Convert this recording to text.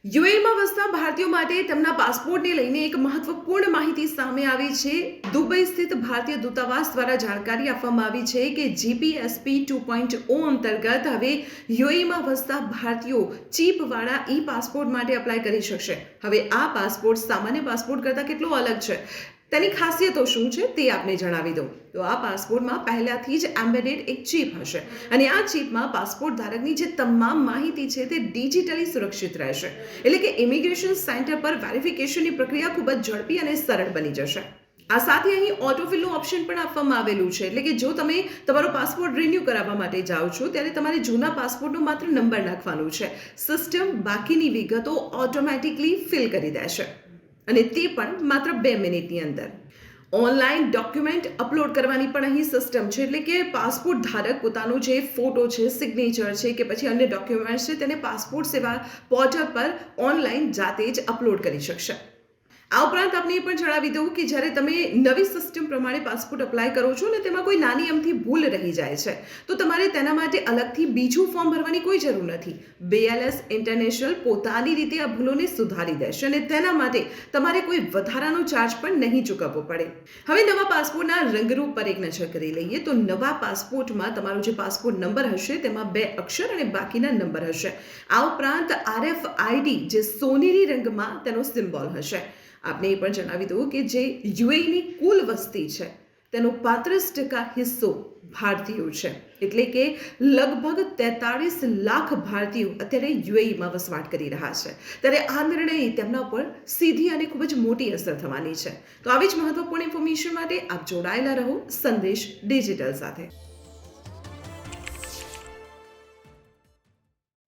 યુએઈમાં વસતા ભારતીયો માટે તેમના પાસપોર્ટને લઈને એક મહત્વપૂર્ણ માહિતી સામે આવી છે। દુબઈ સ્થિત ભારતીય દૂતાવાસ દ્વારા જાણકારી આપવામાં આવી છે કે જીપીએસપી 2.0 અંતર્ગત હવે યુએઈમાં વસતા ભારતીયો ચીપવાળા ઈ પાસપોર્ટ માટે એપ્લાય કરી શકશે। હવે આ પાસપોર્ટ સામાન્ય પાસપોર્ટ કરતાં કેટલો અલગ છે, તેની ખાસિયતો શું છે તે આપને જણાવી દઉં તો આ પાસપોર્ટમાં પહેલાથી જ એમ્બેડેડ એક ચિપ હશે અને આ ચિપમાં પાસપોર્ટ ધારકની જે તમામ માહિતી છે તે ડિજિટલી સુરક્ષિત રહેશે। એટલે કે ઇમિગ્રેશન સેન્ટર પર વેરિફિકેશનની પ્રક્રિયા ખૂબ જ ઝડપી અને સરળ બની જશે। આ સાથે અહીં ઓટોફિલનું ઓપ્શન પણ આપવામાં આવેલું છે, એટલે કે જો તમે તમારો પાસપોર્ટ રિન્યૂ કરાવવા માટે જાઓ છો ત્યારે તમારે જૂના પાસપોર્ટનો માત્ર નંબર નાખવાનું છે, સિસ્ટમ બાકીની વિગતો ઓટોમેટિકલી ફિલ કરી દેશે અને તે પણ માત્ર 2 મિનિટની અંદર। ઓનલાઈન ડોક્યુમેન્ટ અપલોડ કરવાની પણ અહીં સિસ્ટમ છે, એટલે કે પાસપોર્ટ ધારક પોતાનો જે ફોટો છે, સિગ્નેચર છે કે પછી અન્ય ડોક્યુમેન્ટ છે તેને પાસપોર્ટ સેવા પોર્ટલ પર ઓનલાઈન જાતે જ અપલોડ કરી શકશે। આ ઉપરાંત આપણે એ પણ જણાવી દઉં કે જ્યારે તમે નવી સિસ્ટમ પ્રમાણે પાસપોર્ટ અપ્લાય કરો છો ને તેમાં કોઈ નાની અમથી ભૂલ રહી જાય છે તો તમારે તેના માટે અલગથી બીજું ફોર્મ ભરવાની કોઈ જરૂર નથી। BLS ઇન્ટરનેશનલ પોતાની રીતે આ ભૂલોને સુધારી દેશે અને તેના માટે તમારે કોઈ વધારાનો ચાર્જ પણ નહીં ચૂકવવો પડે। હવે નવા પાસપોર્ટના રંગરૂપ પર એક નજર કરી લઈએ તો નવા પાસપોર્ટમાં તમારો જે પાસપોર્ટ નંબર હશે તેમાં 2 અક્ષર અને બાકીના નંબર હશે। આ ઉપરાંત RFID જે સોનેરી રંગમાં તેનો સિમ્બોલ હશે। આપને એ પણ જણાવી દઉં કે જે યુએઈની કુલ વસ્તી છે તેનો 35% હિસ્સો ભારતીયો છે, એટલે કે લગભગ 43 લાખ ભારતીયો અત્યારે યુએઈમાં વસવાટ કરી રહ્યા છે। ત્યારે આ નિર્ણય તેમના પર સીધી અને ખૂબ જ મોટી અસર થવાની છે। તો આવી જ મહત્વપૂર્ણ ઇન્ફોર્મેશન માટે આપ જોડાયેલા રહો સંદેશ ડિજિટલ સાથે।